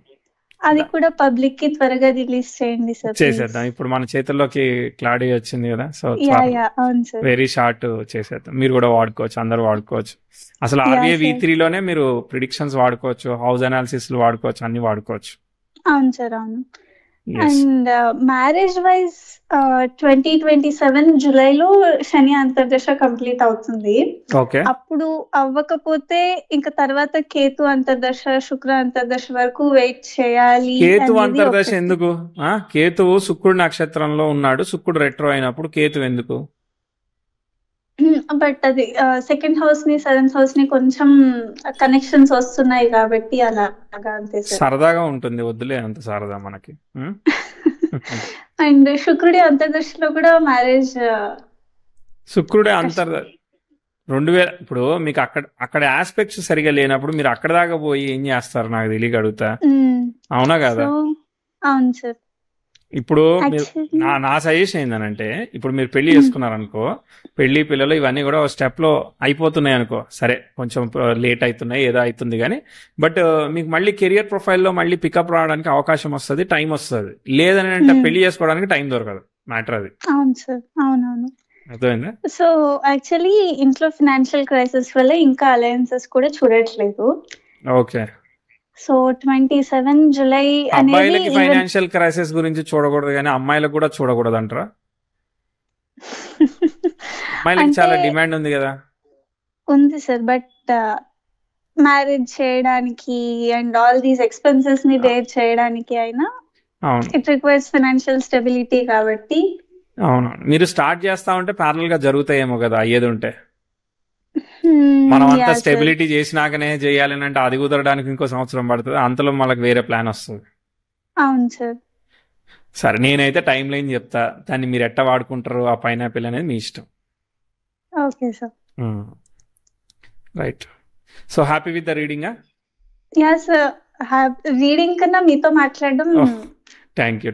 అది కూడా పబ్లిక్ కి త్వరగా రిలీజ్ చేయండి సార్. చేసేద్దాం. ఇప్పుడు మన చేతుల్లోకి క్లాడీ వచ్చింది కదా, సో అవును సార్, వెరీ షార్ట్ చేసేద్దాం. మీరు కూడా వాడుకోవచ్చు, అందరు వాడుకోవచ్చు. అసలు RVA V3 లోనే మీరు ప్రిడిక్షన్స్ వాడుకోవచ్చు, హౌస్ అనాలిసిస్ వాడుకోవచ్చు, అన్ని వాడుకోవచ్చు. అవును సార్, అవును. అండ్ మ్యారేజ్ వైజ్ 2027 జూలైలో శని అంతర్దశ కంప్లీట్ అవుతుంది. అప్పుడు అవ్వకపోతే ఇంకా తర్వాత కేతు అంతర్దశ, శుక్ర అంతర్దశ వరకు వెయిట్ చేయాలి. కేతు అంతర్దశ ఎందుకు? కేతువు శుక్రుడు నక్షత్రంలో ఉన్నాడు, శుక్రుడు రెట్రో అయినప్పుడు కేతు ఎందుకు? బట్ అది సెకండ్ హౌస్ ని, సెవెంత్ హౌస్ ని కొంచెం కనెక్షన్స్ వస్తున్నాయి కాబట్టి అలాగా, అంతే సార్. సరదాగా ఉంటుంది, వద్దులే అంత సరదా మనకి. అండ్ శుక్రుడి అంతర్దశలో కూడా మ్యారేజ్, శుక్రుడే 2000 ఇప్పుడు మీకు అక్కడ ఆస్పెక్ట్స్ సరిగా లేనప్పుడు మీరు అక్కడ దాకా పోయి ఏం చేస్తారు నాకు తెలియక అడుగుతా, అవునా కదా? అవును సార్. ఇప్పుడు నా సజెషన్ ఏంటంటే, ఇప్పుడు మీరు పెళ్లి చేసుకున్నారనుకో, పెళ్లి పిల్లలు ఇవన్నీ కూడా స్టెప్ లో అయిపోతున్నాయి అనుకో, సరే కొంచెం లేట్ అవుతున్నాయి, ఏదో అవుతుంది కానీ, బట్ మీకు మళ్ళీ కెరియర్ ప్రొఫైల్లో మళ్ళీ పికప్ రావడానికి అవకాశం వస్తుంది, టైం వస్తుంది. లేదని అంటే పెళ్లి చేసుకోవడానికి టైం దొరకదు, మ్యాటర్ అది. అవును సార్, అవునవును. అర్థమైందా? సో యాక్చువల్లీ ఇంట్లో ఫినాన్షియల్ క్రైసిస్ వల్ల ఇంకా అలయన్సెస్ కూడా చూడట్లేదు. ఓకే. సో 27 జూలై అబ్బాయిలకి ఫైనాన్షియల్ క్రైసిస్ గురించి చూడకూడదు కానీ అమ్మాయిలకు కూడా చూడకూడదు అంటారా? అమ్మాయిలకి చాలా డిమాండ్ ఉంది కదా. ఉంది సార్, బట్ మ్యారేజ్ చేయడానికి అండ్ ఆల్ దీస్ ఎక్స్పెన్సెస్ ని బేర్ చేయడానికి అయినా ఇట్ రిక్వైర్స్ ఫైనాన్షియల్ స్టెబిలిటీ కాబట్టి. అవును, మీరు స్టార్ట్ చేస్తా ఉంటే ప్యారల్ గా జరుగుతాయేమో కదా అయ్యేది ఉంటే. మనం అంతా స్టెబిలిటీ చేసినాకనే చేయాలని అంటే అది కుదరడానికి ఇంకో సంవత్సరం పడుతుంది, అంతలో మనకు వేరే ప్లాన్ వస్తుంది. అవును సార్. సరే, నేనైతే టైం లైన్ చెప్తా, దాన్ని మీరు ఎట్ట వాడుకుంటారు ఆ పైనాపిల్ అనేది మీ ఇష్టం. Okay sir. Right. So happy with the reading? Yeah sir, reading కన్నా మీతో మాట్లాడడం thank you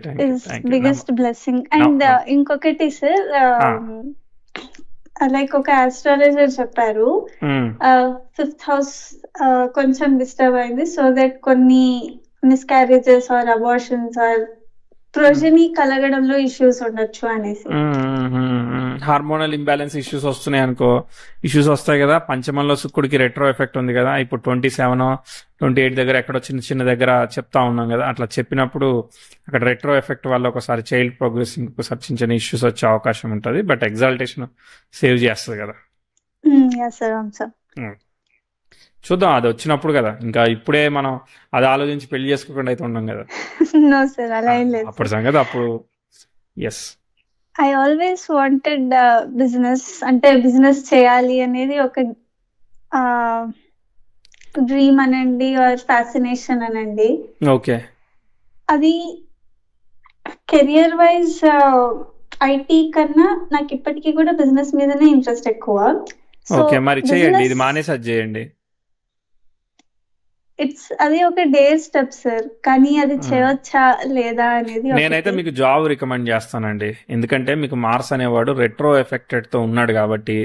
biggest blessing. And ఇంకొకటి సార్, లైక్ ఒక ఆస్ట్రాలజర్ చెప్పారు, 5th హౌస్ కొంచెం డిస్టర్బ్ అయింది, సో దట్ కొన్ని miscarriages or abortions or progeny కలగడంలో ఇష్యూస్ ఉండొచ్చు అనేసి. హార్మోనల్ ఇంబ్యాలెన్స్ ఇష్యూస్ వస్తున్నాయి అనుకో, ఇష్యూస్ వస్తాయి కదా. పంచమంలో శుక్రుడికి రెట్రో ఎఫెక్ట్ ఉంది కదా, ఇప్పుడు 27, 28 దగ్గర ఎక్కడో చిన్న చిన్న దగ్గర చెప్తా ఉన్నాం కదా, అట్లా చెప్పినప్పుడు అక్కడ రెట్రో ఎఫెక్ట్ వల్ల ఒకసారి చైల్డ్ ప్రోగ్రెసింగ్ ఒకసారి చిన్న చిన్న ఇష్యూస్ వచ్చే అవకాశం ఉంటుంది. బట్ ఎగ్జాల్టేషన్ సేవ్ చేస్తుంది కదా. చూద్దాం అది వచ్చినప్పుడు కదా, ఇంకా ఇప్పుడే మనం అది ఆలోచించి పెళ్లి చేసుకోకుండా అయితే ఉన్నాం కదా. అప్పుడు సంగతి అప్పుడు. Yes, I always wanted business, అంటే బిజినెస్ చేయాలి అనేది ఒక డ్రీమ్ అనండి ఆర్ ఫ్యాసినేషన్ అనండి. ఓకే. అది కెరియర్ వైజ్ ఐటీ కన్నా నాకు ఇప్పటికీ కూడా బిజినెస్ మీదనే ఇంట్రెస్ట్ ఎక్కువ. ఓకే, మరి చేయండి, ఇది మానేసి అది చేయండి. అది ఒక డేర్ స్టెప్ సార్, కానీ అది చేయవచ్చా లేదా అనేది. నేనైతే మీకు జాబ్ రికమెండ్ చేస్తానండి, ఎందుకంటే మీకు మార్స్ అనేవాడు రెట్రో ఎఫెక్టెడ్ తో ఉన్నాడు కాబట్టి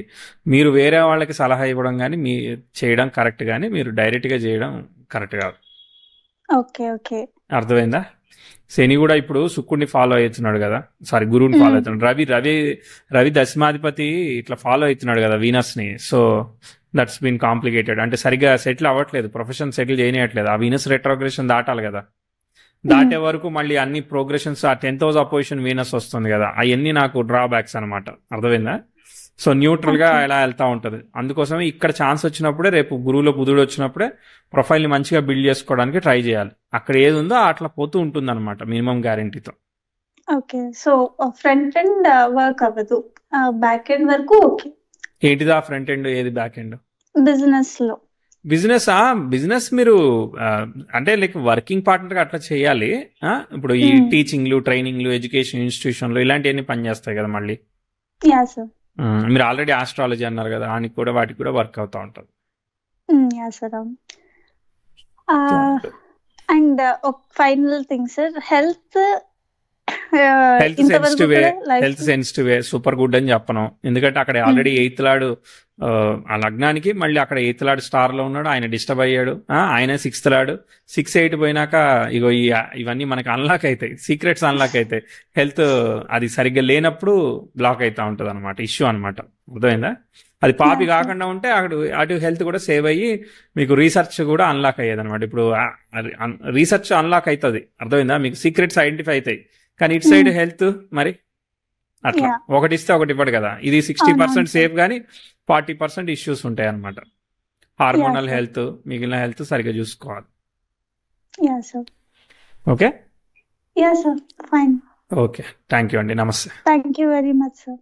మీరు వేరే వాళ్ళకి సలహా ఇవ్వడం కానీ మీ చేయడం కరెక్ట్, కానీ మీరు డైరెక్ట్ గా చేయడం కరెక్ట్ కాదు. ఓకే ఓకే, అర్థమైందా? శని కూడా ఇప్పుడు శుక్రుడిని ఫాలో అవుతున్నాడు కదా, సారీ గురువుని ఫాలో అవుతున్నాడు. రవి దశమాధిపతి ఇట్లా ఫాలో అవుతున్నాడు కదా వీనస్ ని. So that's been complicated. అంటే సరిగ్గా సెటిల్ అవ్వట్లేదు, ప్రొఫెషన్ సెటిల్ చేయనియట్లేదు. ఆ వీనస్ రెట్రోగ్రెషన్ దాటాలి కదా, దాటే వరకు మళ్ళీ అన్ని ప్రోగ్రెషన్స్, ఆ 10th హౌస్ అపోజిషన్ వీనస్ వస్తుంది కదా, అవన్నీ నాకు డ్రాబ్యాక్స్ అనమాట. అర్థమైందా? సో న్యూట్రల్ గా ఎలా వెళ్తా ఉంటది. అందుకోసమే ఇక్కడ ఛాన్స్ వచ్చినప్పుడే, రేపు గురువులో బుధుడు వచ్చినప్పుడే ప్రొఫైల్ ని మంచిగా బిల్డ్ చేసుకోవడానికి ట్రై చేయాలి. అక్కడ ఏది ఉందో అట్లా పోతూ ఉంటుంది అనమాట, మినిమం గ్యారంటీతో. Okay. So front end work అవ్వదు, బ్యాక్ ఎండ్ వరకు ఓకే. ఏంటిది ఆ ఫ్రంట్ ఎండ్, ఏది బ్యాక్ ఎండ్? బిజినెస్ లో. బిజినెస్ మీరు అంటే లైక్ వర్కింగ్ పార్ట్నర్ గా అట్లా చేయాలి. ఇప్పుడు ఈ టీచింగ్లు, ట్రైనింగ్లు, ఎడ్యుకేషన్ ఇన్స్టిట్యూషన్లు ఇలాంటివన్నీ పనిచేస్తాయి కదా మళ్ళీ. Yeah sir. మీరు ఆల్రెడీ ఆస్ట్రాలజీ అన్నారు కదా, వాటికి కూడా వర్క్ అవుతా ఉంటుంది. Yeah sir. అండ్ ఒక final thing sir, health sensitive super good అని చెప్పను. ఎందుకంటే అక్కడ ఆల్రెడీ 8th లార్డ్ ఆ లగ్నానికి మళ్ళీ అక్కడ 8th లార్డ్ స్టార్ లో ఉన్నాడు, ఆయన డిస్టర్బ్ అయ్యాడు. ఆయన 6th లార్డ్ 6-8 పోయినాక ఇగో ఇవన్నీ మనకి అన్లాక్ అవుతాయి, సీక్రెట్స్ అన్లాక్ అవుతాయి. హెల్త్ అది సరిగ్గా లేనప్పుడు బ్లాక్ అవుతా ఉంటది అనమాట, ఇష్యూ అనమాట. అర్థమైందా? అది పాపి కాకుండా ఉంటే అటు హెల్త్ కూడా సేవ్ అయ్యి మీకు రీసెర్చ్ కూడా అన్లాక్ అయ్యేది అనమాట. ఇప్పుడు రీసెర్చ్ అన్లాక్ అవుతుంది, అర్థమైందా? మీకు సీక్రెట్స్ ఐడెంటిఫై అవుతాయి. కానీ ఇటు సైడ్ హెల్త్ మరి అట్లా ఒకటి ఇస్తే ఒకటి ఇవ్వడు కదా. ఇది 60% సేఫ్ గానీ 40% ఇష్యూస్ ఉంటాయి అనమాట. హార్మోనల్ హెల్త్, మిగిలిన హెల్త్ సరిగ్గా చూసుకోవాలి. ఓకే. ఓకే, థ్యాంక్ యూ అండి. నమస్తే. Thank you very much sir.